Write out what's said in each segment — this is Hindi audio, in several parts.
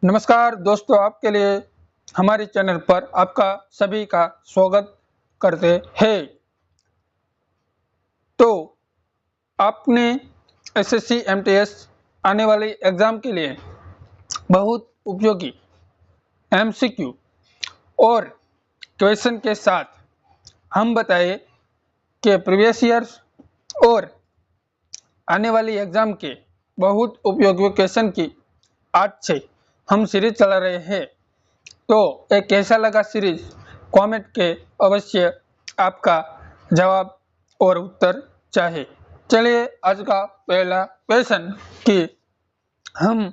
नमस्कार दोस्तों, आपके लिए हमारे चैनल पर आपका सभी का स्वागत करते हैं। तो आपने एसएससी एमटीएस आने वाले एग्ज़ाम के लिए बहुत उपयोगी एमसीक्यू और क्वेश्चन के साथ हम बताए कि प्रीवियस ईयर्स और आने वाली एग्ज़ाम के बहुत उपयोगी क्वेश्चन की आज से हम सीरीज चला रहे हैं। तो एक कैसा लगा सीरीज, कमेंट के अवश्य आपका जवाब और उत्तर चाहे। चलिए आज का पहला क्वेश्चन की हम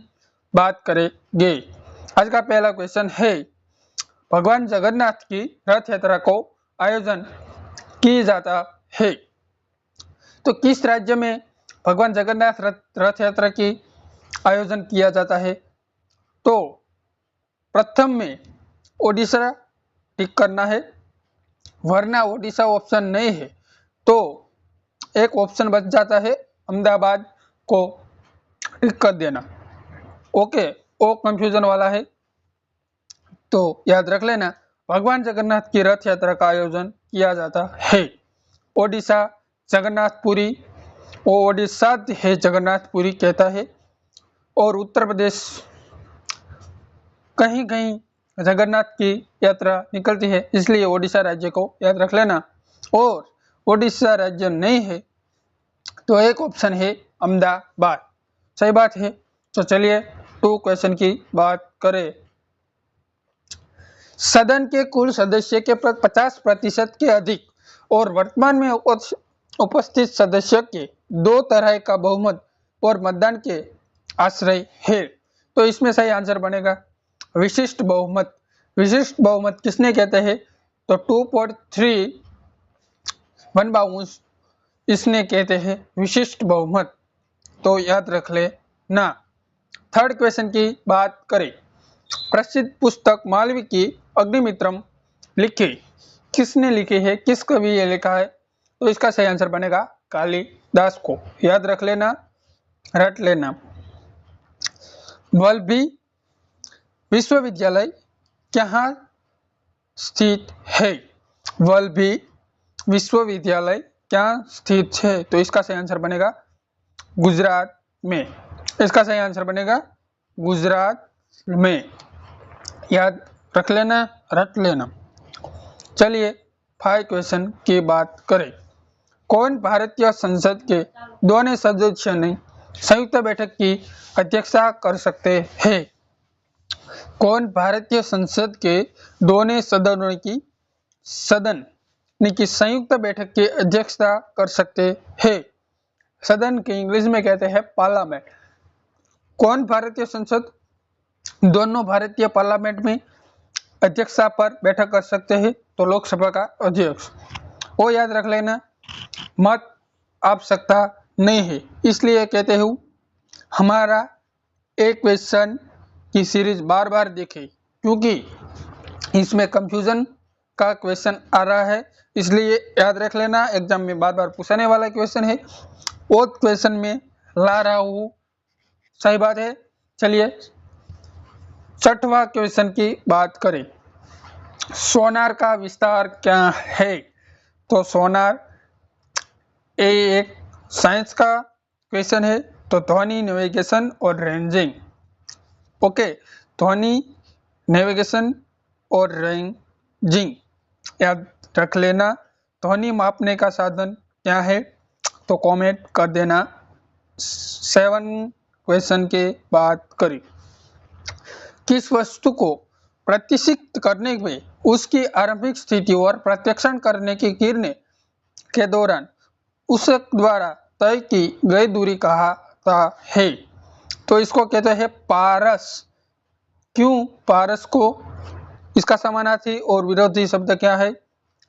बात करेंगे। आज का पहला क्वेश्चन है, भगवान जगन्नाथ की रथ यात्रा को आयोजन की जाता है तो किस राज्य में भगवान जगन्नाथ रथ यात्रा की आयोजन किया जाता है? तो प्रथम में ओडिशा टिक करना है, वरना ओडिशा ऑप्शन नहीं है तो एक ऑप्शन बच जाता है, अहमदाबाद को टिक कर देना। ओके, वो कंफ्यूजन वाला है तो याद रख लेना, भगवान जगन्नाथ की रथ यात्रा का आयोजन किया जाता है। ओडिशा जगन्नाथपुरी, वो ओडिशा है जगन्नाथपुरी कहता है, और उत्तर प्रदेश कहीं कहीं जगन्नाथ की यात्रा निकलती है, इसलिए ओडिशा राज्य को याद रख लेना। और ओडिशा राज्य नहीं है तो एक ऑप्शन है अहमदाबाद, सही बात है। तो चलिए टू क्वेश्चन की बात करें। सदन के कुल सदस्य के 50% के अधिक और वर्तमान में उपस्थित सदस्य के 2 तरह का बहुमत और मतदान के आश्रय है। तो इसमें सही आंसर बनेगा विशिष्ट बहुमत। विशिष्ट बहुमत किसने कहते हैं? तो 2.3 1/2 इसने कहते हैं विशिष्ट बहुमत, तो याद रख ले ना। थर्ड क्वेश्चन की बात करें। प्रसिद्ध पुस्तक मालवी की अग्निमित्रम लिखी, किसने लिखी है, किस कवि ये लिखा है? तो इसका सही आंसर बनेगा कालिदास को, याद रख लेना, रट लेना। वल्लभी विश्वविद्यालय कहाँ स्थित है? वल्लभी विश्वविद्यालय क्या स्थित है? तो इसका सही आंसर बनेगा गुजरात में। इसका सही आंसर बनेगा गुजरात में, याद रख लेना, रट लेना। चलिए 5 क्वेश्चन की बात करें। कौन भारतीय संसद के दोनों सदस्य ने संयुक्त बैठक की अध्यक्षता कर सकते हैं? कौन भारतीय संसद के दोनों सदनों की संयुक्त बैठक की अध्यक्षता कर सकते हैं? सदन के इंग्लिश में कहते हैं पार्लियामेंट। कौन भारतीय संसद दोनों भारतीय पार्लियामेंट में अध्यक्षता पर बैठक कर सकते हैं? तो लोकसभा का अध्यक्ष, वो याद रख लेना। मत आवश्यकता नहीं है, इसलिए कहते हूँ हमारा एक क्वेश्चन की सीरीज बार बार देखें, क्योंकि इसमें कंफ्यूजन का क्वेश्चन आ रहा है, इसलिए याद रख लेना। एग्जाम में बार बार पूछने वाला क्वेश्चन है, वो क्वेश्चन में ला रहा हूँ, सही बात है। चलिए छठवां क्वेश्चन की बात करें। सोनार का विस्तार क्या है? तो सोनार एक साइंस का क्वेश्चन है, तो ध्वनि नेविगेशन और रेंजिंग। ओके, ध्वनि नेविगेशन और रेंजिंग याद रख लेना। ध्वनि मापने का साधन क्या है? तो कमेंट कर देना। 7 क्वेश्चन के बात करें। किस वस्तु को प्रतिष्ठित करने में उसकी आरंभिक स्थिति और प्रत्यक्षण करने की किरणें के दौरान उस द्वारा तय की गई दूरी कहता है? तो इसको कहते हैं पारस। क्यों पारस को? इसका समानार्थी और विरोधी शब्द क्या है?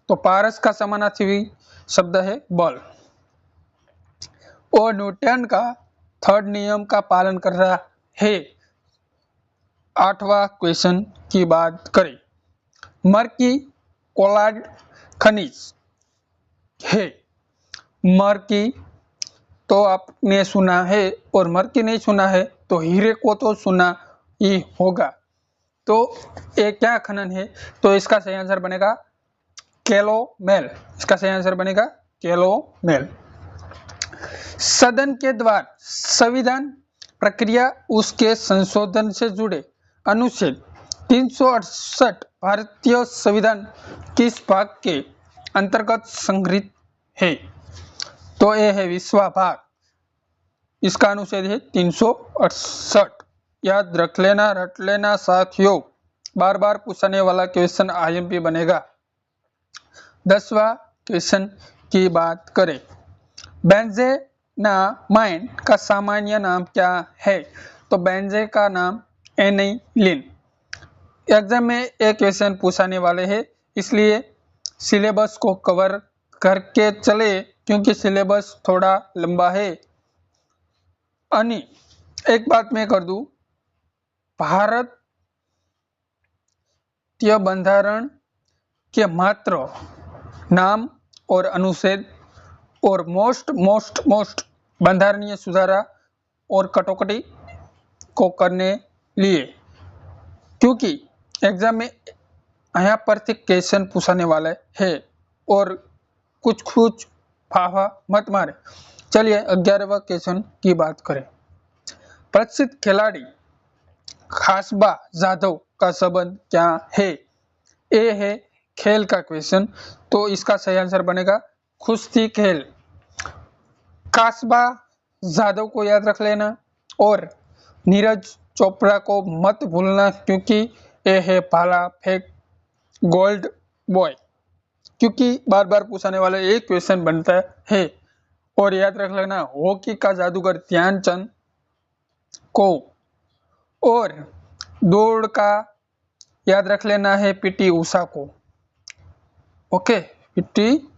तो पारस का समानार्थी शब्द है बल। और न्यूटन का थर्ड नियम का पालन कर रहा है। 8वां क्वेश्चन की बात करें। मर्की कोलाड खनिज है। मर्की तो आपने सुना है, और मर्की नहीं सुना है तो हीरे को तो सुना ही होगा। तो ये क्या खनन है? तो इसका सही आंसर बनेगा कैलोमेल। इसका सही आंसर बनेगा कैलोमेल। सदन के द्वार संविधान प्रक्रिया उसके संशोधन से जुड़े अनुच्छेद 368 भारतीय संविधान किस भाग के अंतर्गत संग्रहित है? तो ये है विश्वा भाग। इसका अनुच्छेद है 368। याद रख लेना, रट लेना साथियों, बार बार पूछने वाला क्वेश्चन आईएमपी बनेगा। 10वां क्वेश्चन की बात करें, बेंजेनामाइन का सामान्य नाम क्या है? तो बेंजे का नाम एनिलीन। एग्जाम में एक क्वेश्चन पूछने वाले हैं, इसलिए सिलेबस को कवर करके चले क्योंकि सिलेबस थोड़ा लंबा है। अनि एक बात मैं कर दूं, भारतीय बंधारण के मात्र नाम और अनुच्छेद और मोस्ट बंधारणीय सुधारा और कटौकटी को करने लिए, क्योंकि एग्जाम में यहाँ पर क्वेश्चन पूछने वाले है और कुछ फाफा मत मारे। चलिए 11वां क्वेश्चन की बात करें, प्रसिद्ध खिलाड़ी खासबा जाधव का संबंध क्या है? ये है खेल का क्वेश्चन, तो इसका सही आंसर बनेगा कुश्ती खेल। खासबा जाधव को याद रख लेना और नीरज चोपड़ा को मत भूलना, क्योंकि ये है भाला फेंक गोल्ड बॉय, क्योंकि बार बार पूछने वाला एक क्वेश्चन बनता है। और याद रख लेना हॉकी का जादूगर ध्यानचंद को, और दौड़ का याद रख लेना है पीटी उषा को। ओके, पीटी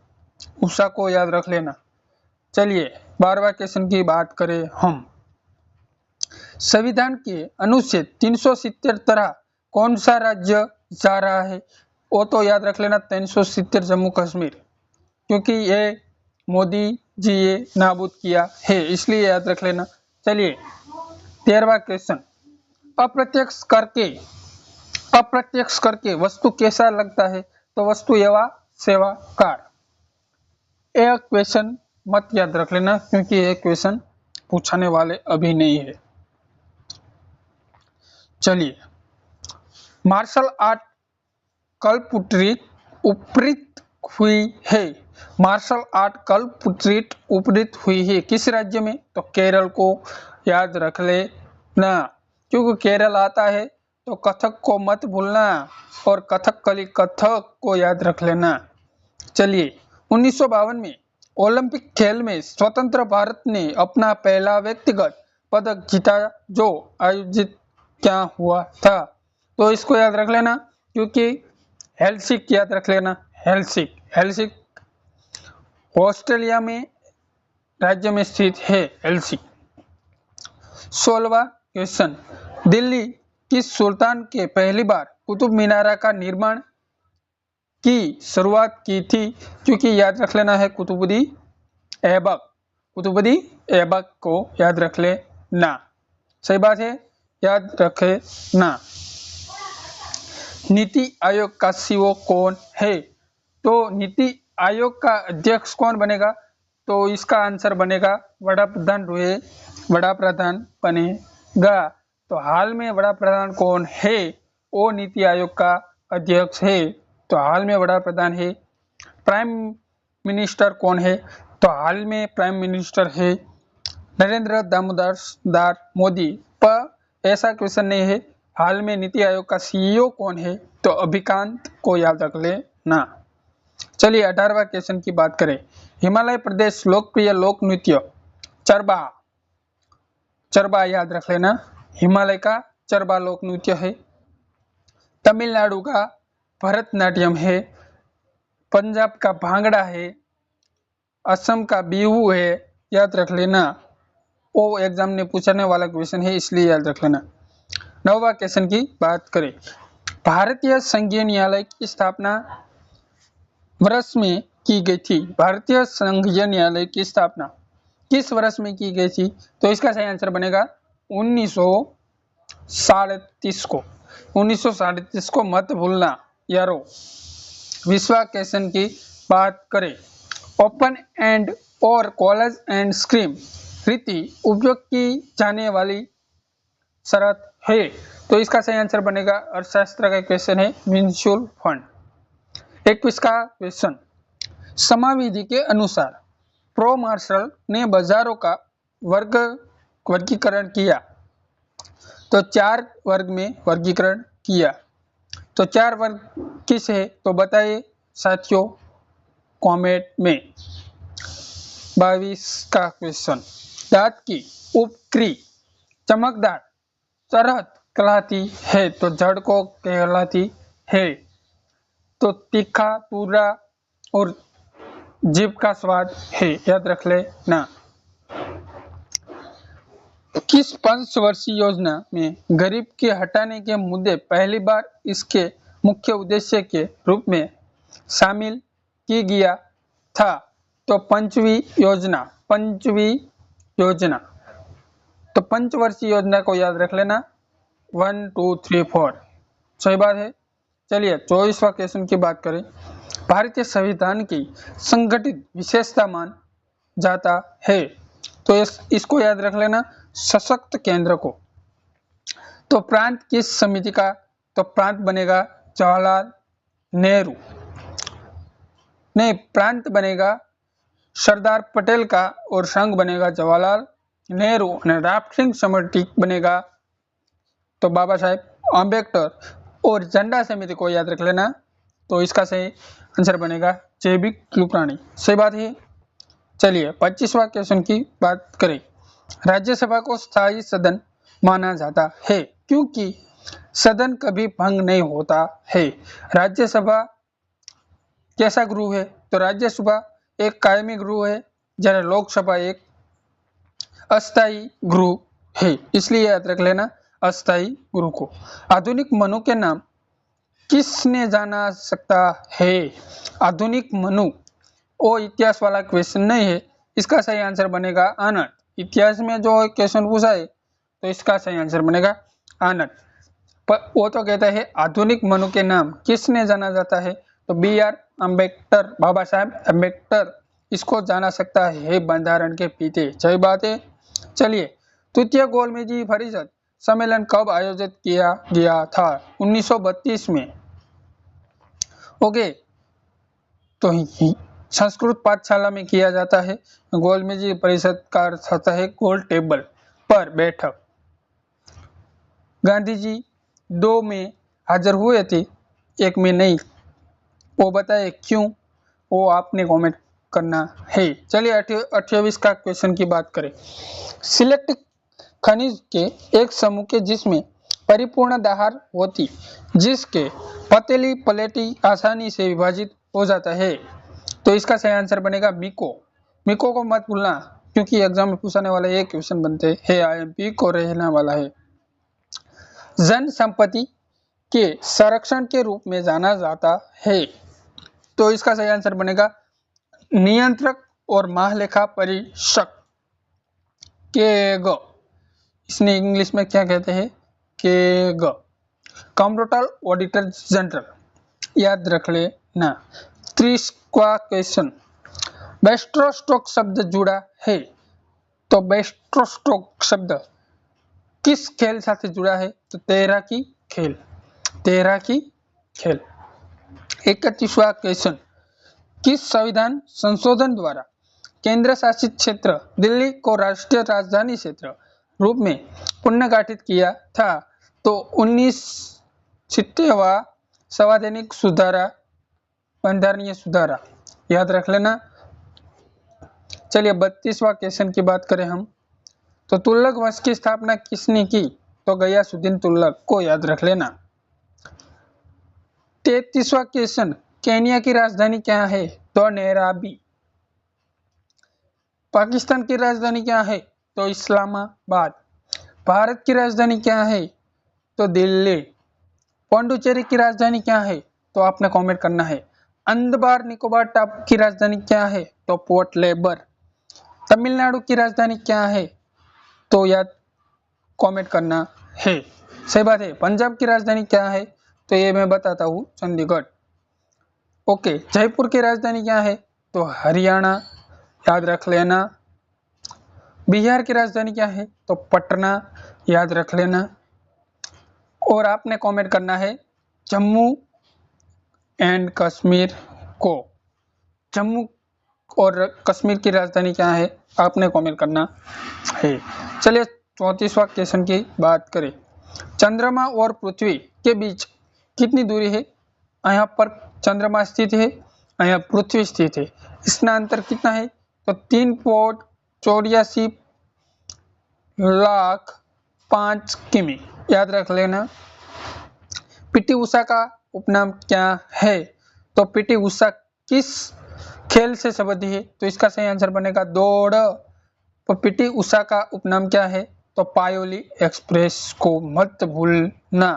उषा को याद रख लेना। चलिए 12वां क्वेश्चन की बात करें हम, संविधान के अनुच्छेद 370 तरह कौन सा राज्य जा रहा है? वो तो याद रख लेना 370 जम्मू कश्मीर, क्योंकि ये मोदी जी ये नाबूद किया है, इसलिए याद रख लेना। चलिए 13वां क्वेश्चन, अप्रत्यक्ष करके वस्तु कैसा लगता है? तो वस्तु एवं सेवा कार। एक क्वेश्चन मत याद रख लेना, क्योंकि ये क्वेश्चन पूछने वाले अभी नहीं है। चलिए, मार्शल आर्ट कल्प उपरीत हुई है। मार्शल आर्ट कल्प उपरीत हुई है किस राज्य में? तो केरल को याद रख लेना, क्योंकि केरल आता है। तो कथक को मत भूलना और कथकली कथक को याद रख लेना। चलिए 1952 में ओलंपिक खेल में स्वतंत्र भारत ने अपना पहला व्यक्तिगत पदक जीता, जो आयोजित क्या हुआ था? तो इसको याद रख लेना, क्योंकि हेलसिंकी याद रख लेना। हेलसिंकी ऑस्ट्रेलिया में राज्य में स्थित है हेलसिंकी। 16वां क्वेश्चन, दिल्ली किस सुल्तान के पहली बार कुतुब मीनार का निर्माण की शुरुआत की थी? क्योंकि याद रख लेना है कुतुबुद्दीन ऐबक को याद रख लेना। सही बात है, याद रखे ना। नीति आयोग का सीईओ कौन है? तो नीति आयोग का अध्यक्ष कौन बनेगा? तो इसका आंसर बनेगा वड़ा प्रधान बनेगा। तो हाल में वड़ा प्रधान कौन है? वो नीति आयोग का अध्यक्ष है। तो हाल में वड़ा प्रधान है। प्राइम मिनिस्टर कौन है? तो हाल में प्राइम मिनिस्टर है नरेंद्र दामोदर मोदी। पर ऐसा क्वेश्चन नहीं है। हाल में नीति आयोग का सीईओ कौन है? तो अभिकांत को याद रख लेना। चलिए 18वां क्वेश्चन की बात करें, हिमालय प्रदेश लोकप्रिय लोक नृत्य चरबा याद रख लेना। हिमालय का चरबा लोक नृत्य है। तमिलनाडु का भरतनाट्यम है। पंजाब का भांगड़ा है। असम का बिहू है, याद रख लेना। वो एग्जाम में पूछने वाला क्वेश्चन है, इसलिए याद रख लेना। 9वां क्वेश्चन की बात करें, भारतीय संघीय न्यायालय की स्थापना वर्ष में की गई थी। भारतीय संघीय न्यायालय की स्थापना किस वर्ष में की गई थी? तो इसका सही आंसर बनेगा 1937 को 1937 को मत भूलना यारो। विश्वाकेशन की बात करें, ओपन एंड और कॉलेज एंड स्क्रीम रीति उपयोग की जाने वाली शरत है। तो इसका सही आंसर बनेगा अर्थशास्त्र का क्वेश्चन है म्यूचुअल फंड। 21 का क्वेश्चन, समाविधि के अनुसार प्रो मार्शल ने बाजारों का वर्गीकरण किया। तो 4 वर्ग में वर्गीकरण किया। तो 4 वर्ग किस है तो बताइए साथियों कमेंट में। 22 का क्वेश्चन, दांत की उपक्री चमकदार चरहत कहलाती है तो जड़ को कहलाती है। तो तीखा, तुरा और जीभ का स्वाद है, याद रख लेना। किस पंचवर्षीय योजना में गरीब के हटाने के मुद्दे पहली बार इसके मुख्य उद्देश्य के रूप में शामिल की गया था? तो पंचवी योजना। तो पंचवर्षीय योजना को याद रख लेना 1 2 3 4 सही बात है। चलिए 24वां क्वेश्चन की बात करें, भारतीय संविधान की संगठित विशेषता मान जाता है। तो इसको याद रख लेना सशक्त केंद्र को। तो प्रांत किस समिति का? तो प्रांत बनेगा जवाहरलाल नेहरू। नहीं, प्रांत बनेगा सरदार पटेल का और संघ बनेगा जवाहरलाल नेहरू और राष्ट्रीय समिति बनेगा तो बाबा साहेब अम्बेडकर। और झंडा समिति को याद रख लेना। तो इसका सही आंसर बनेगा JB कृपलानी। सही बात है। चलिए 25वां क्वेश्चन की बात करें, राज्यसभा को स्थायी सदन माना जाता है क्योंकि सदन कभी भंग नहीं होता है। राज्यसभा कैसा गृह है? तो राज्यसभा एक कायमी गृह है, जबकि लोकसभा एक अस्थायी गृह है, इसलिए याद रख लेना अस्थायी गृह को। आधुनिक मनु के नाम किसने जाना सकता है? आधुनिक मनु वो इतिहास वाला क्वेश्चन नहीं है, इसका सही आंसर बनेगा आनंद। इतिहास में जो क्वेश्चन पूछा है तो इसका सही आंसर बनेगा आनंद। पर वो तो कहता है आधुनिक मनु के नाम किसने जाना जाता है? तो BR अम्बेडकर, बाबा साहेब अम्बेडकर इसको जाना सकता है बंधारण के पिता। सही बात है। चलिए तृतीय गोलमेजी परिषद सम्मेलन कब आयोजित किया गया था? 1932 में। ओके, तो संस्कृत पाठशाला में किया जाता है। गोलमेजी परिषद का अर्थ होता है गोल टेबल पर बैठक। गांधी जी 2 में हाजिर हुए थे, 1 में नहीं, वो बताए क्यों, वो आपने कमेंट करना है। चलिए 28 का क्वेश्चन की बात करें, सिलेक्ट खनिज के एक समूह के जिसमें परिपूर्ण दाहर होती, जिसके पतली प्लेटी आसानी से विभाजित हो जाता है। तो इसका सही आंसर बनेगा मिको। मिको को मत भूलना क्योंकि एग्जाम में पूछने वाला एक क्वेश्चन बनते हैं, IMP को रहने वाला है। जन संपत्ति के संरक्षण के रूप में जाना जाता है। तो इसका सही आंसर बनेगा नियंत्रक और महालेखा परीक्षक केग। इसने इंग्लिश में क्या कहते हैं? केग, कंप्यूटर ऑडिटर जनरल, याद रख लेना। 30वां क्वेश्चन, बेस्टरस्ट्रोक शब्द जुड़ा है। तो बेस्टरस्ट्रोक शब्द किस खेल साथ जुड़ा है? तो तैराकी खेल। 31वां क्वेश्चन, किस संविधान संशोधन द्वारा केंद्र शासित क्षेत्र दिल्ली को राष्ट्रीय राजधानी क्षेत्र रूप में पुनर्गठित किया था? तो 1970वां संवैधानिक सुधारा, बंधारणीय सुधारा, याद रख लेना। चलिए 32वां क्वेश्चन की बात करें हम, तो तुगलक वंश की स्थापना किसने की? तो गयासुद्दीन तुगलक को याद रख लेना। 33वां क्वेश्चन, केन्या की राजधानी क्या है? तो नैरोबी। पाकिस्तान की राजधानी क्या है? तो इस्लामाबाद। भारत की राजधानी क्या है? तो दिल्ली। पांडुचेरी की राजधानी क्या है? तो आपने कमेंट करना है। अंडमान निकोबार टापू की राजधानी क्या है? तो पोर्ट ब्लेयर। तमिलनाडु की राजधानी क्या है? तो याद कमेंट करना है। सही बात है। पंजाब की राजधानी क्या है? तो ये मैं बताता हूँ, चंडीगढ़। ओके, जयपुर की राजधानी क्या है? तो हरियाणा, याद रख लेना। बिहार की राजधानी क्या है? तो पटना, याद रख लेना। और आपने कमेंट करना है जम्मू एंड कश्मीर को। जम्मू और कश्मीर की राजधानी क्या है? आपने कमेंट करना है। चलिए 34वां क्वेश्चन की बात करें। चंद्रमा और पृथ्वी के बीच कितनी दूरी है? यहाँ पर चंद्रमा स्थित है, यहाँ पृथ्वी स्थित है। इसका अंतर कितना है? तो 3.84 लाख 5 किमी, याद रख लेना। पीटी उषा का उपनाम क्या है? तो पीटी उषा किस खेल से संबंधित है? तो इसका सही आंसर बनेगा दौड़। तो पीटी उषा का उपनाम क्या है? तो पायोली एक्सप्रेस को मत भूलना।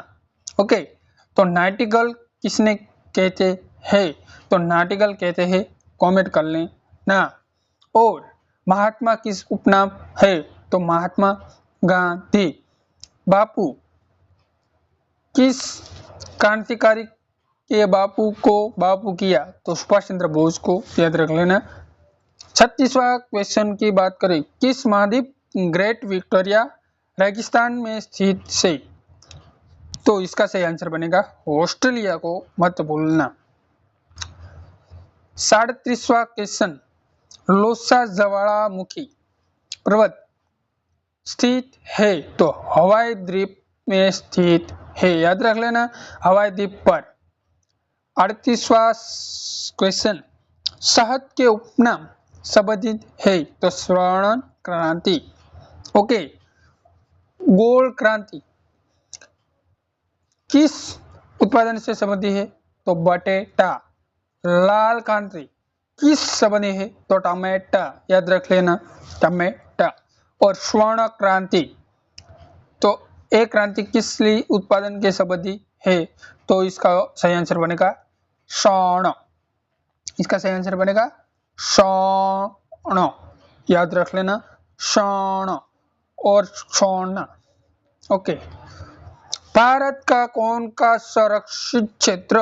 ओके, तो नाइटिंगेल किसने कहते हैं? तो नाइटिंगेल कहते हैं, कमेंट कर लेना। और महात्मा किस उपनाम है? तो महात्मा गांधी। बापू किस क्रांतिकारी के बापू को बापू किया? तो सुभाष चंद्र बोस को, याद रख लेना। 36वां क्वेश्चन की बात करें। किस महाद्वीप ग्रेट विक्टोरिया रेगिस्तान में स्थित है? तो इसका सही आंसर बनेगा ऑस्ट्रेलिया को मत भूलना। 37वां क्वेश्चन। लोसा ज्वालामुखी पर्वत स्थित है? तो हवाई द्वीप में स्थित है, याद रख लेना, हवाई द्वीप पर। 38वां क्वेश्चन। शहद के उपनाम संबंधित है? तो स्वर्ण क्रांति। ओके, गोल्ड क्रांति किस उत्पादन से संबंधित है? तो बटेटा। लाल क्रांति किस संबंधित है? तो टमाटा, याद रख लेना, टमाटा। और स्वर्ण क्रांति, तो एक क्रांति किस उत्पादन के संबंधित है? तो इसका सही आंसर बनेगा स्वर्ण। इसका सही आंसर बनेगा स्वर्ण, याद रख लेना, स्वर्ण और स्वर्ण। ओके, भारत का कौन का संरक्षित क्षेत्र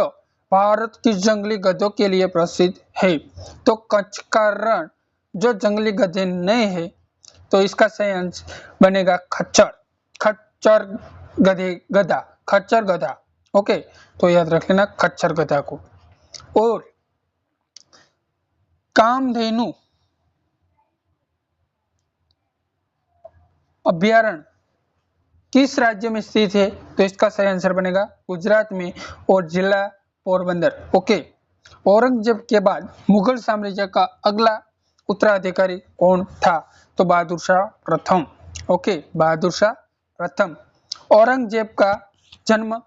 भारत की जंगली गधों के लिए प्रसिद्ध है? तो कच्छ का रण जो जंगली गधे नहीं है, तो इसका सही आंसर बनेगा खच्चर। खच्चर गधा, खच्चर गधा। ओके, तो याद रख लेना खच्चर गधा को। और कामधेनु अभ्यारण्य किस राज्य में स्थित है? तो इसका सही आंसर बनेगा गुजरात में और जिला पोरबंदर। ओके, औरंगजेब के बाद मुगल साम्राज्य का अगला उत्तराधिकारी कौन था? तो बहादुर शाह प्रथम। ओके, बहादुर शाह प्रथम। औरंगजेब का जन्म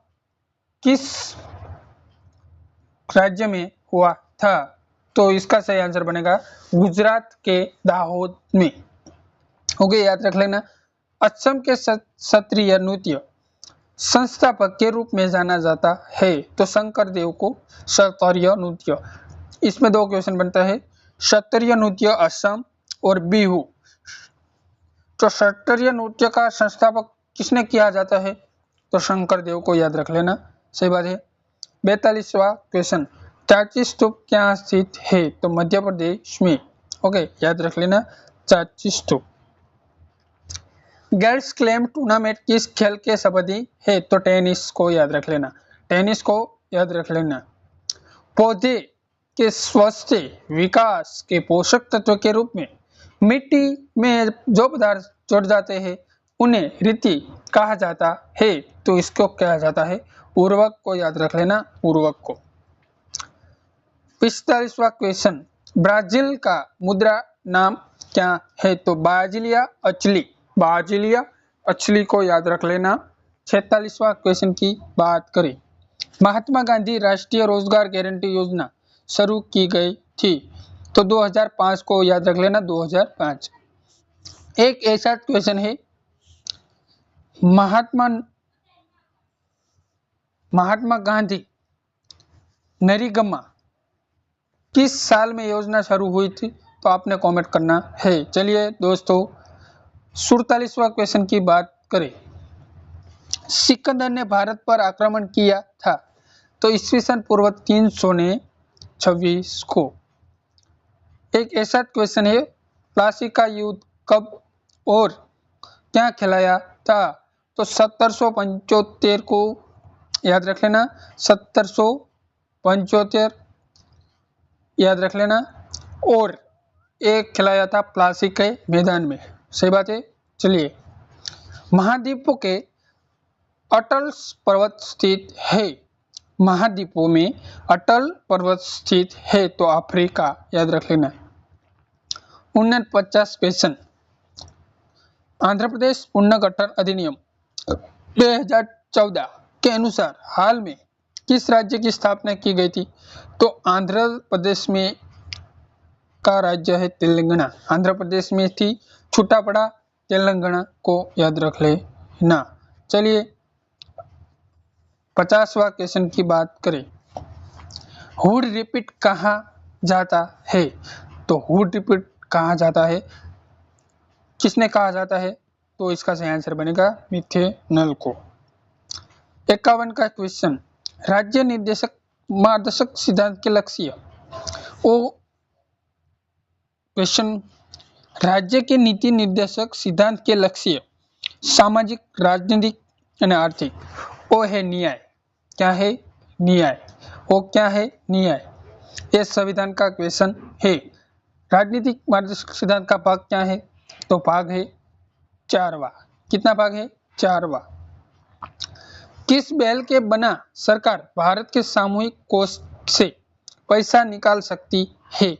किस राज्य में हुआ था? तो इसका सही आंसर बनेगा गुजरात के दाहोद में। ओके, याद रख लेना। असम के क्षत्रिय नृत्य संस्थापक के रूप में जाना जाता है? तो शंकर देव को क्षत्रिय नृत्य। इसमें दो क्वेश्चन बनता है, क्षत्रिय नृत्य असम और बिहू। तो क्षत्रिय नृत्य का संस्थापक किसने किया जाता है? तो शंकर देव को, याद रख लेना, सही बात है। 42वां क्वेश्चन। चाची स्तूप क्या स्थित है? तो मध्य प्रदेश में। ओके, याद रख लेना, चाची स्तूप। गर्ल्स क्लेम टूर्नामेंट किस खेल के संबंधी है? तो टेनिस को, याद रख लेना, टेनिस को याद रख लेना। पौधे के स्वस्थ विकास के पोषक तत्व के रूप में मिट्टी में जो पदार्थ जुड़ जाते हैं उन्हें रीति कहा जाता है? तो इसको कहा जाता है उर्वरक को, याद रख लेना, उर्वरक को। 45वां क्वेश्चन। ब्राजील का मुद्रा नाम क्या है? तो बाजिलिया अचली। बाजिलिया अचली को, याद रख लेना। 46वां क्वेश्चन की बात करें। महात्मा गांधी राष्ट्रीय रोजगार गारंटी योजना शुरू की गई थी? तो 2005 को, याद रख लेना, 2005। एक ऐसा क्वेश्चन है, महात्मा गांधी नरेगा किस साल में योजना शुरू हुई थी? तो आपने कमेंट करना है। चलिए दोस्तों 47वां क्वेश्चन की बात करें। सिकंदर ने भारत पर आक्रमण किया था? तो ईस्वी सन पूर्व 326 को। एक ऐसा क्वेश्चन है, प्लासी का युद्ध कब और क्या खिलाया था? तो 1775 को याद रख लेना, 1775 याद रख लेना, और एक खिलाया था प्लासी के मैदान में। सही बात है। चलिए, महाद्वीपों के अटल पर्वत स्थित है। महाद्वीपों में अटल पर्वत स्थित है तो अफ्रीका, याद रख लेना। 49 क्वेश्चन, आंध्र प्रदेश पुनर्गठन अधिनियम 2014 के अनुसार हाल में किस राज्य की स्थापना की गई थी? तो आंध्र प्रदेश में का राज्य है तेलंगाना। आंध्र प्रदेश में थी, छूटा पड़ा तेलंगाना को, याद रख लेना। चलिए 50वां क्वेश्चन की बात करें, हुड रिपीट कहा जाता है? तो हुड रिपीट कहा जाता है, किसने कहा जाता है? तो इसका सही आंसर बनेगा मिथेनल को। 51 का क्वेश्चन, राज्य निर्देशक मार्गदर्शक सिद्धांत के लक्ष्य। ओ क्वेश्चन, राज्य के नीति निर्देशक सिद्धांत के लक्ष्य सामाजिक, राजनीतिक और आर्थिक। ओ है न्याय। क्या है? न्याय। वो क्या है? न्याय। यह संविधान का क्वेश्चन है। राजनीतिक मार्गदर्शक सिद्धांत का भाग क्या है? तो भाग है 4वां। कितना भाग है? 4वां। किस बैल के बना सरकार भारत के सामूहिक कोष से पैसा निकाल सकती है?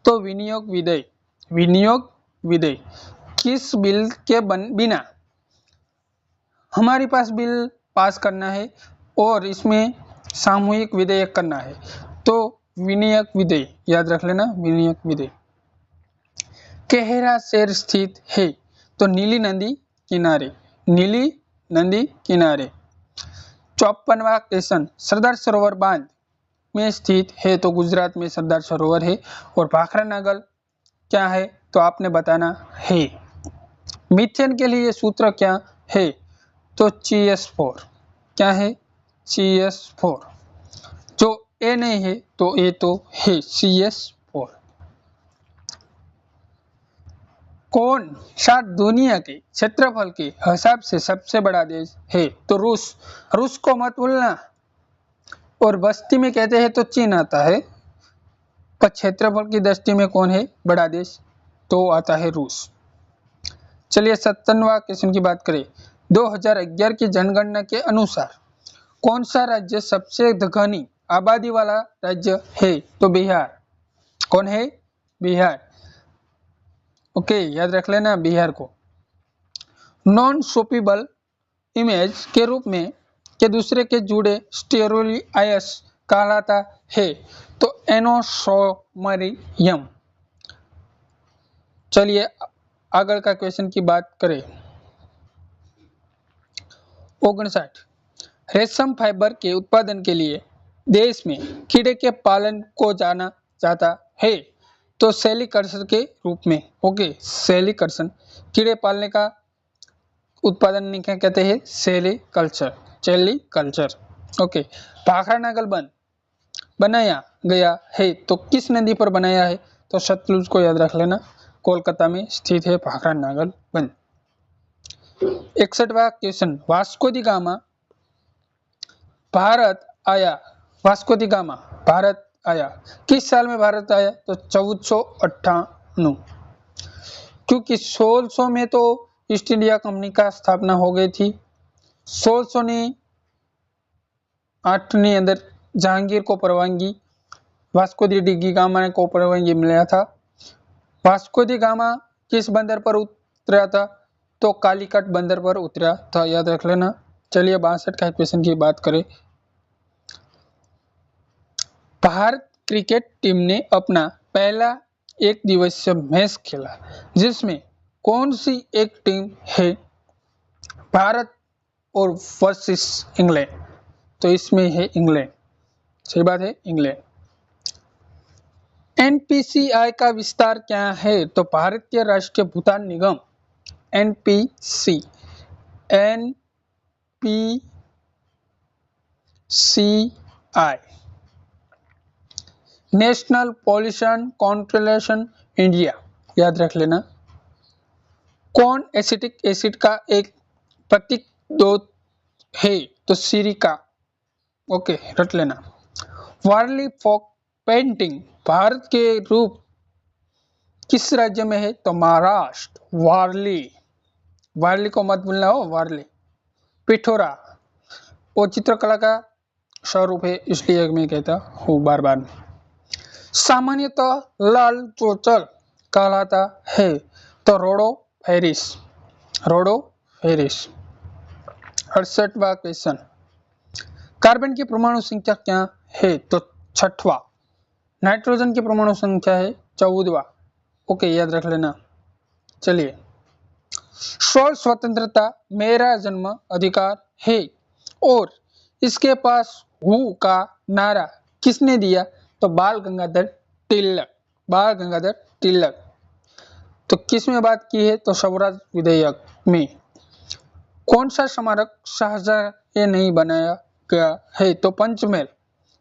तो विनियोग विधेयक। विनियोग विधेयक। किस बिल के बिना हमारे पास बिल पास करना है और इसमें सामूहिक विधेयक करना है? तो विनियोग विधेयक, याद रख लेना, विनियोग विधेयक। केहरा शहर स्थित है? तो नीली नदी किनारे। नीली नदी किनारे। 54वां क्वेश्चन, सरदार सरोवर बांध में स्थित है? तो गुजरात में सरदार सरोवर है। और भाखरा नागल क्या है? तो आपने बताना है। मीथेन के लिए सूत्र क्या है? तो CS4। क्या है? CS4। जो ए नहीं है तो ए तो है CS4। कौन सा दुनिया के क्षेत्रफल के हिसाब से सबसे बड़ा देश है? तो रूस। रूस को मत भूलना। और बस्ती में कहते हैं तो चीन आता है, पर क्षेत्रफल की दृष्टि में कौन है बड़ा देश? तो आता है रूस। चलिए 57वां क्वेश्चन की बात करें, 2011 की जनगणना के अनुसार कौन सा राज्य सबसे घनी आबादी वाला राज्य है? तो बिहार। कौन है? बिहार। ओके, याद रख लेना बिहार को। नॉन शॉपेबल इमेज के रूप में के दूसरे के जुड़े स्टेरोलियास कहलाता है? तो एनोसोमरियम। चलिए आगे का क्वेश्चन की बात करें, 59, रेशम फाइबर के उत्पादन के लिए देश में कीड़े के पालन को जाना जाता है? तो सेरीकल्चर के रूप में। Okay, sericulture. कीड़े पालने का उत्पादन क्या कहते हैं? Sericulture. Sericulture. Okay, Bhakra Nangal बंद बनाया गया है तो किस नदी पर बनाया है? तो सतलुज को, याद रख लेना। कोलकाता में स्थित है भाखरा नागल बंद। 61वां क्वेश्चन, वास्को दी गामा भारत आया। वास्को दी गामा भारत आया किस साल में भारत आया? तो 1498। क्योंकि 1600 में तो ईस्ट इंडिया कंपनी का स्थापना हो गई थी। 1608 अंदर जहांगीर को परवानगी, वास्को दी गामा को परवानगी मिला था। वास्को दी गामा किस बंदर पर उतरा था? तो कालीकट बंदर पर उतरा था, याद रख लेना। चलिए 62 का क्वेश्चन की बात करें, भारत क्रिकेट टीम ने अपना पहला एक दिवसीय मैच खेला जिसमें कौन सी एक टीम है? भारत और वर्सेस इंग्लैंड। तो इसमें है इंग्लैंड। सही बात है, इंग्लैंड। NPCI का विस्तार क्या है? तो भारतीय राष्ट्रीय भुगतान निगम। NPC PCI national pollution control India, याद रख लेना। कौन एसिटिक एसिड का एक प्रतीक स्रोत है? तो सिरिका, ओके रट लेना। वारली फोक पेंटिंग भारत के रूप किस राज्य में है? तो महाराष्ट्र, वारली, वारली को मत भूलना हो, वारली। पिठोरा वो चित्रकला का स्वरूप है, इसलिए मैं कहता हूँ बार बार। सामान्यतः लाल चोचल कहलाता है तो रोडोफेरिस, रोडोफेरिस। 68वां क्वेश्चन, कार्बन की परमाणु संख्या क्या है? तो 6वां। नाइट्रोजन की परमाणु संख्या है 14वां, ओके याद रख लेना। चलिए, स्व स्वतंत्रता मेरा जन्म अधिकार है और इसके पास हूँ का नारा किसने दिया? तो बाल गंगाधर तिलक, बाल गंगाधर तिलक। तो किस में बात की है? तो स्वराज विधेयक में। कौन सा स्मारक शाहजहां ने नहीं बनाया गया है? तो पंचमहल।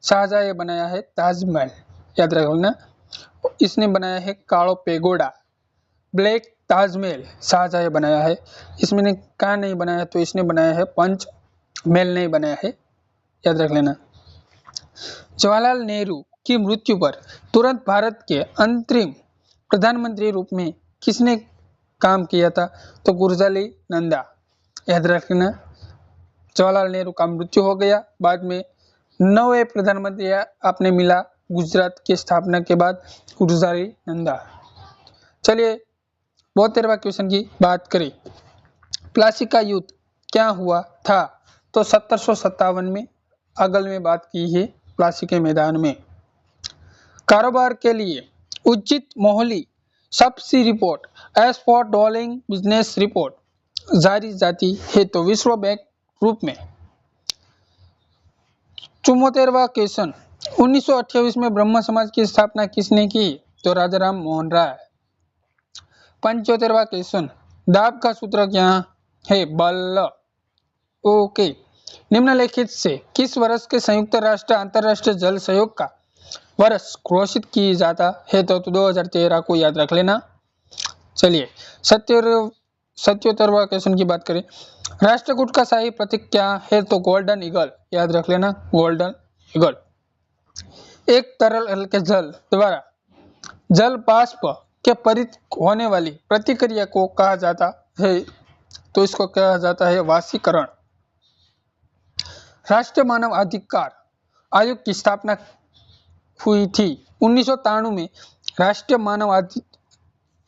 शाहजहां ने बनाया है ताजमहल, याद रखना। इसने बनाया है कालो पेगोडा। ब्लैक ताजमहल शाहजहां ने बनाया है। इसमें कहा नहीं बनाया? तो इसने बनाया है पंचमहल नहीं बनाया है, याद रख लेना। जवाहरलाल नेहरू की मृत्यु पर तुरंत भारत के अंतरिम प्रधानमंत्री रूप में किसने काम किया था? तो गुरजाली नंदा, याद रखना। जवाहरलाल नेहरू का मृत्यु हो गया, बाद में नवे प्रधानमंत्री आपने मिला गुजरात की स्थापना के बाद, गुरजाली नंदा। चलिए 72वां क्वेश्चन की बात करें। प्लासी का युद्ध क्या हुआ था? तो 1757 में अगल में बात की है, प्लासी के मैदान में। कारोबार के लिए उचित मोहली subsidy report as for doing business report जारी जाती है तो विश्व बैंक रूप में। 74वां क्वेश्चन, 1928 में ब्रह्म समाज की स्थापना किसने की? तो राजा राम मोहन राय। 75वां क्वेश्चन, दाब का सूत्र क्या है? बल, ओके। निम्नलिखित से किस वर्ष के संयुक्त राष्ट्र अंतरराष्ट्रीय जल सहयोग का वर्ष घोषित किया जाता है? तो 2013 को याद रख लेना। चलिए 77वां क्वेश्चन की बात करें। राष्ट्रकूट का शाही प्रतीक क्या है? तो गोल्डन ईगल, याद रख लेना, गोल्डन ईगल। एक तरल हल्के जल द्वारा जल बाष्प के परित होने वाली प्रतिक्रिया को कहा जाता है? तो इसको कहा जाता है वाष्पीकरण। राष्ट्रीय मानव अधिकार आयोग की स्थापना हुई थी 1993 में। राष्ट्रीय मानव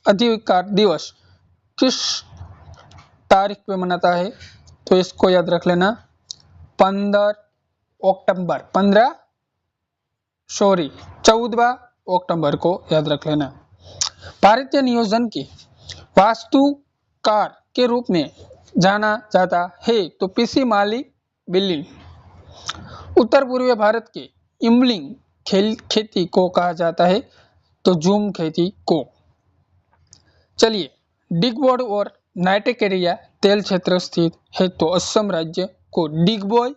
अधिकार दिवस किस तारीख पे मनाता है? तो इसको याद रख लेना, 14 अक्टूबर को याद रख लेना। भारतीय नियोजन के वास्तुकार के रूप में जाना जाता है तो पीसी माली बिल्लिंग। उत्तर पूर्वी भारत के इमलिंग खेती को कहा जाता है तो जूम खेती को। चलिए, डिगबोय और नाइटेकेरिया तेल क्षेत्र स्थित है तो असम राज्य को डिगबोय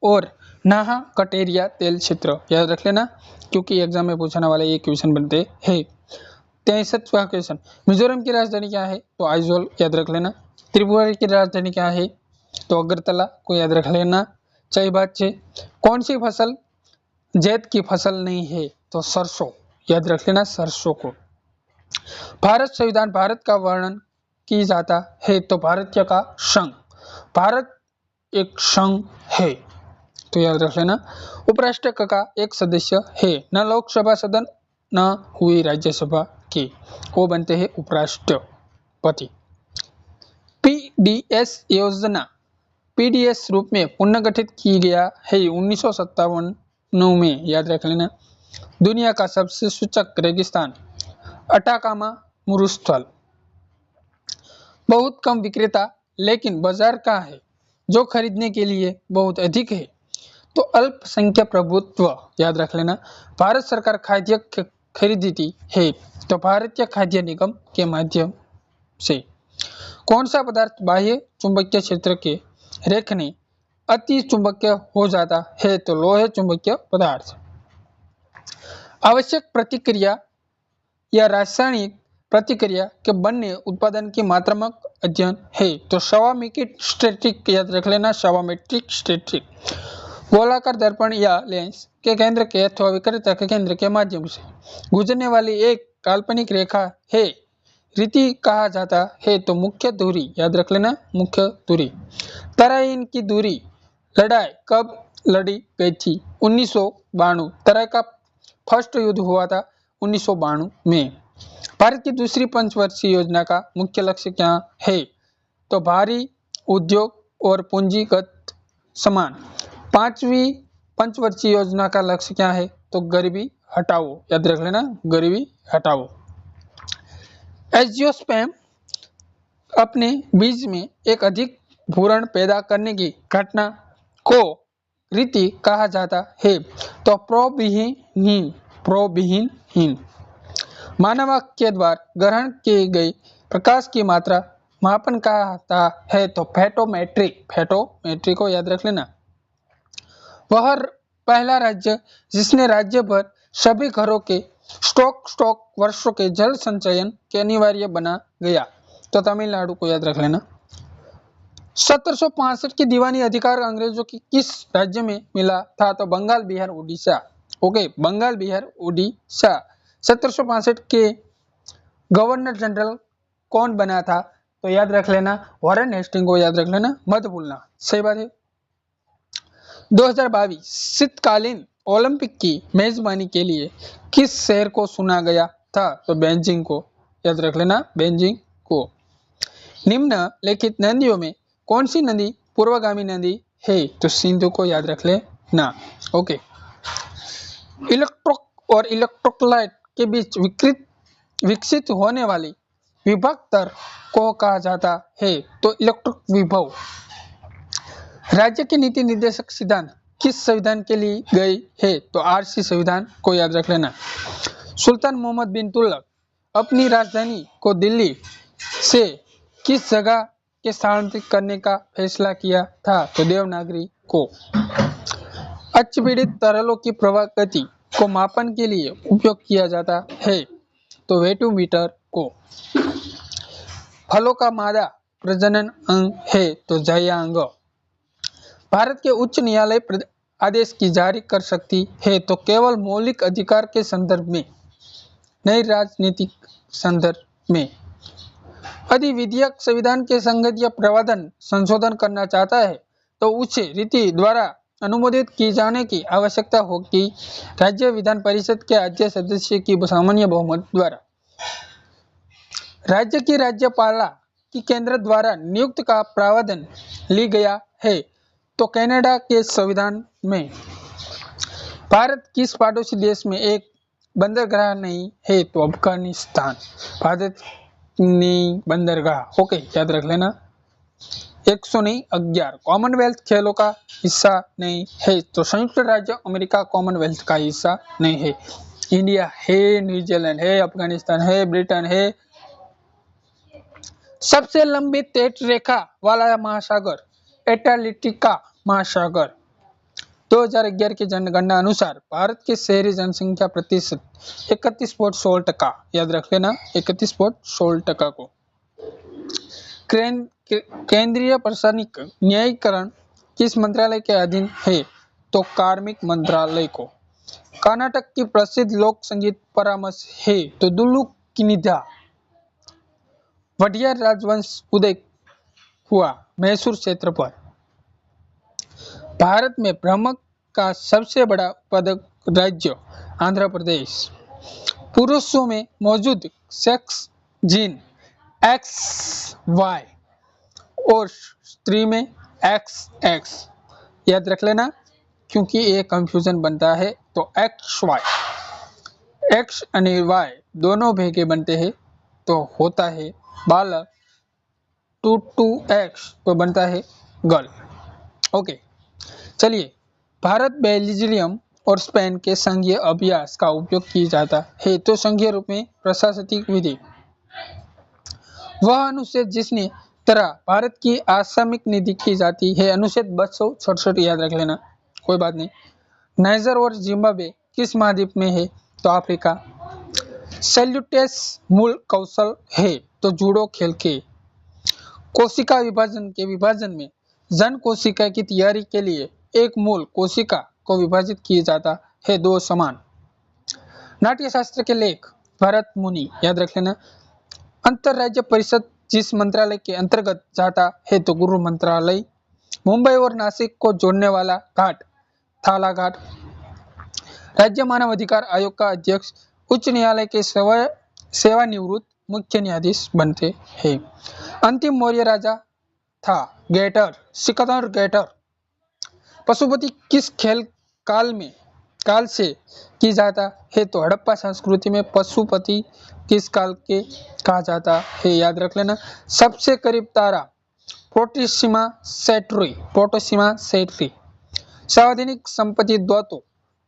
और नाहा कटेरिया तेल क्षेत्र, याद रख लेना क्योंकि एग्जाम में पूछने वाले ये क्वेश्चन बनते हैं। 63वां क्वेश्चन, मिजोरम की राजधानी क्या है? तो आइजोल, याद रख लेना। त्रिपुरा की राजधानी क्या है? तो अगरतला को याद रख लेना। 6 कौन सी फसल जैद की फसल नहीं है? तो सरसों, याद रख लेना, सरसों को। भारत संविधान भारत का वर्णन की जाता है तो भारतीय का संघ, भारत एक संघ है तो याद रख लेना। उपराष्ट्रपति का एक सदस्य है, न लोकसभा सदन न हुई राज्यसभा की, वो बनते हैं उपराष्ट्रपति। पीडीएस योजना पीडीएस रूप में पुनर्गठित की गया है 1957 में, याद रख लेना। दुनिया का सबसे सूचक रेगिस्तान अटाकामा मरुस्थल। बहुत कम विक्रेता लेकिन बाजार का है जो खरीदने के लिए बहुत अधिक है तो अल्पसंख्यक प्रभुत्व, याद रख लेना। भारत सरकार खाद्य खरीदती है तो भारतीय खाद्य निगम के माध्यम से। कौन सा पदार्थ बाह्य चुंबकीय क्षेत्र के रेखने अति चुंबकीय हो जाता है तो लोहे चुंबकीय पदार्थ। आवश्यक प्रतिक्रिया या रासायनिक प्रतिक्रिया के बनने उत्पादन की मात्रात्मक अध्ययन है तो सावामेट्रिक स्टैटिक याद रख लेना, सावामेट्रिक स्टैटिक। गोलाकार दर्पण या लेंस के केंद्र के अथवा विक्रेता के केंद्र के माध्यम से गुजरने वाली एक काल्पनिक रेखा है रीति कहा जाता है तो मुख्य दूरी याद रख लेना, मुख्य दूरी। तराइन की दूरी लड़ाई कब लड़ी गई थी? 1992। तराई का फर्स्ट युद्ध हुआ था 1992 में। भारत की दूसरी पंचवर्षीय योजना का मुख्य लक्ष्य क्या है? तो भारी उद्योग और पूंजीगत समान। पांचवी पंचवर्षीय योजना का लक्ष्य क्या है? तो गरीबी हटाओ, याद रख लेना, गरीबी हटाओ। एंजियोस्पर्म अपने बीज में एक अधिक भ्रूण पैदा करने की घटना को रीति कहा जाता है तो प्रोविहीनहीन। मानव के द्वारा ग्रहण किए गए प्रकाश की मात्रा मापन कहता है तो फेटोमेट्री को याद रख लेना। वह पहला राज्य जिसने राज्य भर सभी घरों के स्टॉक वर्षों के जल संचयन के अनिवार्य बना गया तो तमिलनाडु को याद रख लेना। 1765 की दीवानी अधिकार अंग्रेजों की किस राज्य में मिला था? तो बंगाल बिहार उड़ीसा। ओके, बंगाल बिहार उड़ीसा। 1765 के गवर्नर जनरल कौन बना था? तो याद रख लेना, वॉरेन हेस्टिंग को याद रख लेना, मत भूलना। सही बात है। 2022 शीतकालीन ओलंपिक की मेजबानी के लिए किस शहर को चुना गया था? तो बेजिंग को याद रख लेना, बेजिंग को। निम्नलिखित नदियों में कौन सी नदी पूर्वगामी नदी है? तो सिंधु को याद रख लेना। ओके। इलेक्ट्रोक और इलेक्ट्रोलाइट के बीच विकसित होने वाली विभव दर को कहा जाता है तो इलेक्ट्रिक विभव। राज्य के नीति निर्देशक सिद्धांत किस संविधान के लिए गई है? तो आरसी संविधान को याद रख लेना। सुल्तान मोहम्मद बिन तुगलक अपनी राजधानी को दिल्ली से किस जगह के स्थानांतरित करने का फैसला किया था? तो देवनागरी को। अच्पीड़ित तरलों की प्रवाह गति को मापन के लिए उपयोग किया जाता है तो वेटोमीटर को। फलों का मादा प्रजनन अंग है तो जायांग। भारत के उच्च न्यायालय आदेश की जारी कर सकती है तो केवल मौलिक अधिकार के संदर्भ में, नहीं राजनीतिक संदर्भ में। यदि विधेयक संविधान के संगत या प्रावधान संशोधन करना चाहता है तो उसे रीति द्वारा अनुमोदित किए जाने की आवश्यकता होगी राज्य विधान परिषद के अध्यक्ष सदस्य की सामान्य बहुमत द्वारा। राज्य की राज्यपाला की केंद्र द्वारा नियुक्त का प्रावधान ली गया है तो कनाडा के संविधान में। भारत किस पड़ोसी देश में एक बंदरगाह नहीं है? तो अफगानिस्तान। भारत नहीं बंदरगाह। ओके, याद रख लेना। 111 कॉमनवेल्थ खेलों का हिस्सा नहीं है तो संयुक्त राज्य अमेरिका कॉमनवेल्थ का हिस्सा नहीं है। इंडिया है, न्यूजीलैंड है, अफगानिस्तान है, ब्रिटेन है। सबसे लंबी तट रेखा वाला महासागर एटलांटिका महासागर। 2011 की जनगणना अनुसार भारत के शहरी जनसंख्या प्रतिशत 31.16%। याद रख लेना, 31.16% को। केंद्रीय प्रशासनिक न्यायीकरण किस मंत्रालय के अधीन है? तो कार्मिक मंत्रालय को। कर्नाटक की प्रसिद्ध लोक संगीत परामर्श है तो दुल्लू किनिदा। वडियर राजवंश उदय हुआ मैसूर क्षेत्र पर। भारत में भ्रमक का सबसे बड़ा उत्पादक राज्य आंध्र प्रदेश। पुरुषों में मौजूद सेक्स जीन XY और स्त्री में XX। याद रख लेना क्योंकि ये कंफ्यूजन बनता है तो XY, X और Y दोनों भेगे बनते हैं तो होता है बालक। 2x तो बनता है गर्ल। ओके, चलिए। भारत बेल्जियम और स्पेन के संघीय अभ्यास का उपयोग किया जाता है तो संघीय रूप में प्रशासनिक विधि। वह अनुच्छेद जिसने तरह भारत की आसामिक नीति की जाती है। अनुच्छेद 267 याद रख लेना, कोई बात नहीं। नाइजर और जिम्बाब्वे किस महाद्वीप में है? तो अफ्रीका। सैल्यूटेस मूल कौशल है? तो जूडो खेल के। कोशिका विभाजन में जन कोशिका की तैयारी के लिए एक मूल कोशिका को विभाजित किया जाता है 2 समान। नाट्य शास्त्र के लेख भरत मुनि याद रख लेना। अंतर राज्य परिषद जिस मंत्रालय के अंतर्गत जाता है? तो गृह मंत्रालय। मुंबई और नासिक को जोड़ने वाला घाट थाला घाट। राज्य मानव अधिकार आयोग का अध्यक्ष उच्च न्यायालय के सेवानिवृत्त मुख्य न्यायाधीश बनते हैं। अंतिम मौर्य राजा था गेटर, सिकंदर गेटर। पशुपति किस खेल काल से की जाता है? तो हड़प्पा संस्कृति में पशुपति किस काल के कहा जाता है? याद रख लेना। सबसे करीब तारा प्रोटिसिमा सेट्री। सार्वजनिक संपत्ति द्वैतों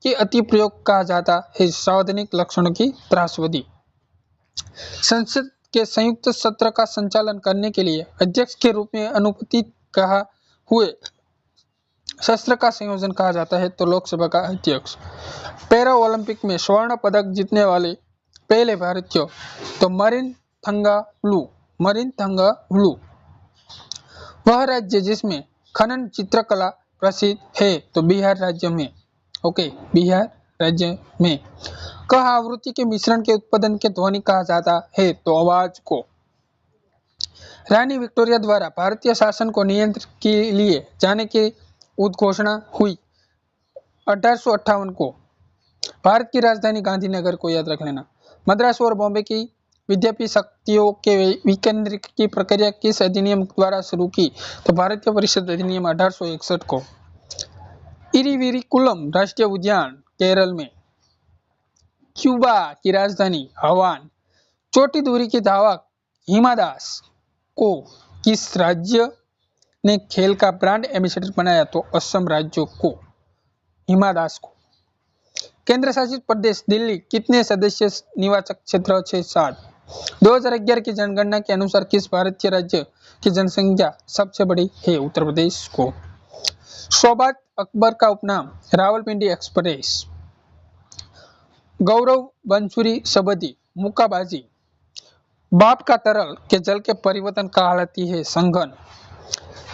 की अति प्रयोग कहा जाता है सार्वजनिक लक्षणों की त्रासदी। संसद के संयुक्त सत्र का संचालन करने के लिए अध्यक्ष के रूप में अनुपस्थित कहा हुए सत्र का संयोजन कहा जाता है? तो लोकसभा का अध्यक्ष। पैरा ओलंपिक में स्वर्ण पदक जीतने वाले पहले भारतीय? तो मरीन थंगावुलु। वह राज्य जिसमें खनन चित्रकला प्रसिद्ध है? तो बिहार राज्य में। ओके, बिहार राज्य में। क आवृत्ति के मिश्रण के उत्पादन के ध्वनि कहा जाता है? तो आवाज को। रानी विक्टोरिया द्वारा भारतीय शासन को नियंत्रण के लिए जाने की उद्घोषणा हुई 1858 को। भारत की राजधानी गांधीनगर को याद रख लेना। मद्रास और बॉम्बे की विद्यापीठ शक्तियों के विकेंद्रीकरण की प्रक्रिया किस अधिनियम द्वारा शुरू की? तो भारतीय परिषद अधिनियम 1861 को। इरिविकुलम राष्ट्रीय उद्यान केरल में। क्यूबा की राजधानी हवान। छोटी दूरी की धावक हिमा दास को किस राज्य ने खेल का ब्रांड एम्बेसडर बनाया? तो असम राज्य को, हिमा दास को। केंद्र शासित प्रदेश दिल्ली कितने सदस्य निवाचक क्षेत्र? 7। 2011 की जनगणना के अनुसार किस भारतीय राज्य की जनसंख्या सबसे बड़ी है? उत्तर प्रदेश को। शोभात अकबर का उपनाम रावलपिंडी एक्सप्रेस। गौरव बंसुरी सबदी मुक्काबाजी। भाप का तरल के जल के परिवर्तन कहलाती है संघन।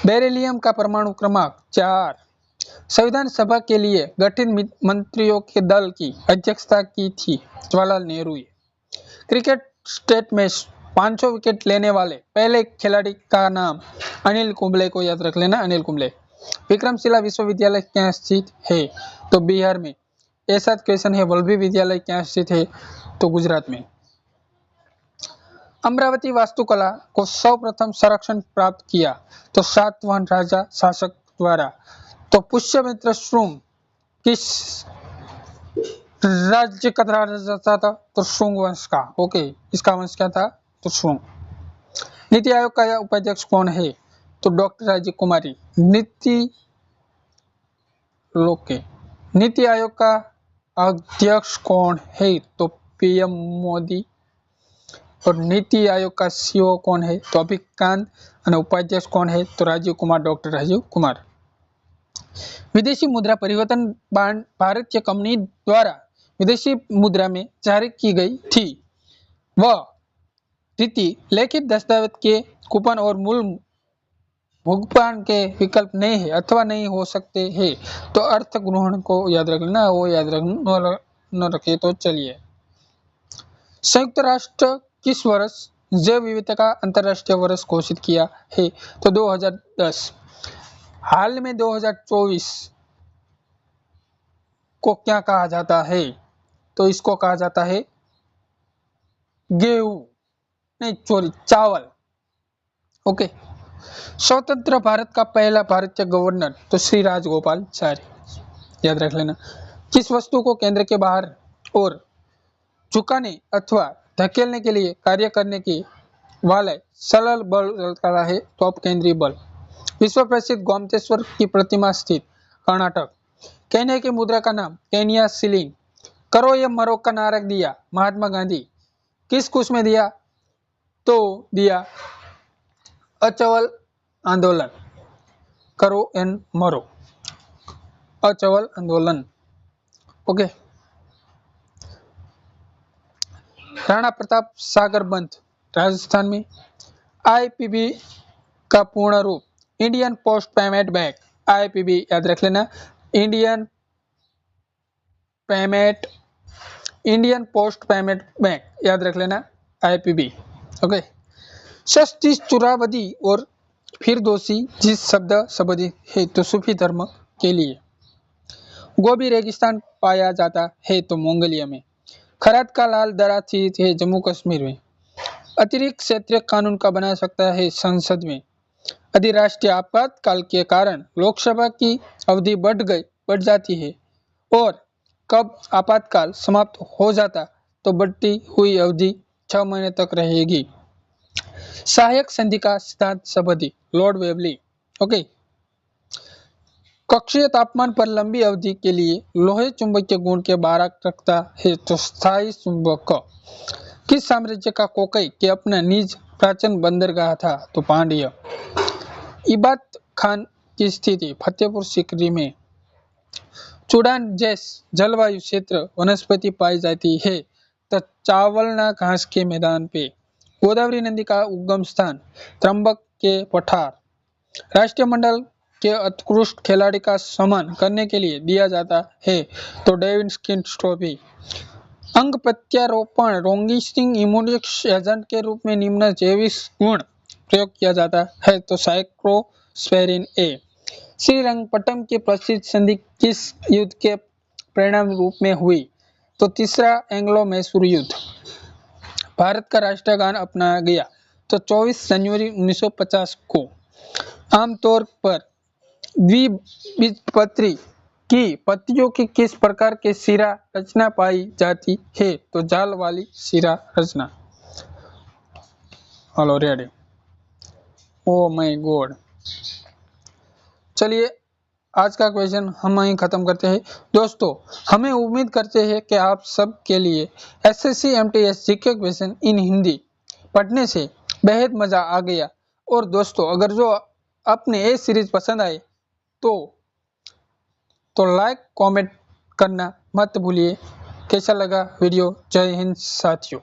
बेरिलियम का परमाणु क्रमांक 4। संविधान सभा के लिए गठित मंत्रियों के दल की अध्यक्षता की थी जवाहरलाल नेहरू। क्रिकेट टेस्ट में 500 विकेट लेने वाले पहले खिलाड़ी का नाम अनिल कुंबले को याद रख लेना, अनिल कुंबले। विक्रमशिला विश्वविद्यालय क्या स्थित है? तो बिहार में। ऐसा क्वेश्चन है, वल्लभी विद्यालय क्या स्थित है? तो गुजरात में। अमरावती वास्तुकला को सर्वप्रथम संरक्षण प्राप्त किया तो सातवाहन राजा शासक द्वारा। तो पुष्यमित्र शुंग किस राज्य का राजा था? तो शुंग वंश का। ओके, इसका वंश क्या था? तो शुंग। नीति आयोग का उपाध्यक्ष कौन है? तो डॉक्टर राजीव कुमारी। नीति आयोग का अध्यक्ष कौन है? तो पीएम मोदी। और नीति आयोग का सीईओ कौन है? तो अभिकांत। और उपाध्यक्ष कौन है? तो राजीव कुमार, डॉक्टर राजीव कुमार। विदेशी मुद्रा परिवर्तन बांड भारत की कंपनी द्वारा विदेशी मुद्रा में जारी की गई थी। वह रीति लिखित दस्तावेज के कूपन और मूल भुगतान के विकल्प नहीं है अथवा नहीं हो सकते हैं। तो अर्थ ग्रहण को याद रखना, वो याद न रखे तो चलिए। संयुक्त राष्ट्र किस वर्ष जैव विविधता का अंतर्राष्ट्रीय वर्ष घोषित किया है? तो 2010। हाल में 2024 को क्या कहा जाता है? तो इसको कहा जाता है गेहूं, नहीं सॉरी चावल। ओके। स्वतंत्र भारत का पहला भारतीय गवर्नर तो श्री राजगोपालाचारी, याद रख लेना। किस वस्तु को केंद्र के बाहर और झुकाने अथवा धकेलने के लिए कार्य करने की वाले सरल बल कहता है? तो अपकेंद्रीय बल। विश्व प्रसिद्ध गोमतेश्वर की प्रतिमा स्थित कर्नाटक। केन्या की मुद्रा का नाम केन्या शिलिंग। करो या मरो का नारा दिया महात्मा गांधी किस कुश में दिया? तो दिया अचवल आंदोलन, करो एंड मरो, अचवल आंदोलन। ओके। राणा प्रताप सागर बंद राजस्थान में। आईपीबी का पूर्ण रूप Indian post payment bank, IPB याद रख लेना, इंडियन पोस्ट पेमेंट बैंक याद रख लेना, आईपीबी। ओके। सस्ती चुरावदी और फिरदौसी जिस शब्द संबंधित है तो सूफी धर्म के लिए। गोबी रेगिस्तान पाया जाता है तो मंगोलिया में। खरात का लाल दरा स्थित है जम्मू कश्मीर में। अतिरिक्त क्षेत्रीय कानून का बना सकता है संसद में। अधिराष्ट्रीय आपातकाल के कारण लोकसभा की अवधि बढ़ जाती है और कब आपातकाल समाप्त हो जाता तो बढ़ती हुई अवधि 6 महीने तक रहेगी। सहायक संधि का सिद्धांत संबंधी लॉर्ड वेवली। ओके। कक्षीय तापमान पर लंबी अवधि के लिए लोहे चुंबकीय गुण के बारक रखता है तो स्थायी चुंबक। किस साम्राज्य का कोकई के अपना निज प्राचीन बंदरगाह था तो पांड्य। इबात खान की स्थिति फतेहपुर सीकरी में। चूड़ान जैस जलवायु क्षेत्र वनस्पति पाई जाती है तो चावलना घास के मैदान पे। गोदावरी नदी का उद्गम स्थान त्र्यंबक के पठार। राष्ट्रीय मंडल के उत्कृष्ट खिलाड़ी का सम्मान करने के लिए दिया जाता है तो डेविड स्किन्स ट्रॉफी। अंग प्रत्यारोपण रोंगिस्टिंग इम्यूनिक्स एजेंट के रूप में निम्न जैविक गुण प्रयोग किया जाता है तो साइक्लोस्पेरिन ए। श्रीरंगपट्टम की प्रसिद्ध संधि किस युद्ध के परिणाम रूप में हुई तो तीसरा एंग्लो मैसूर युद्ध। भारत का राष्ट्रीय गान अपनाया गया तो 24 जनवरी 1950 को। आमतौर पर द्विबीजपत्री की पत्तियों की किस प्रकार के शिरा रचना पाई जाती है तो जाल वाली शिरा रचना। Hello ready. Oh my God. चलिए आज का क्वेश्चन हम यहीं खत्म करते हैं। दोस्तों हमें उम्मीद करते हैं कि आप सब के लिए SSC MTS GK question in Hindi पढ़ने से बेहद मजा आ गया। और दोस्तों अगर जो आपने ये सीरीज पसंद आए तो लाइक कमेंट करना मत भूलिए। कैसा लगा वीडियो? जय हिंद साथियों।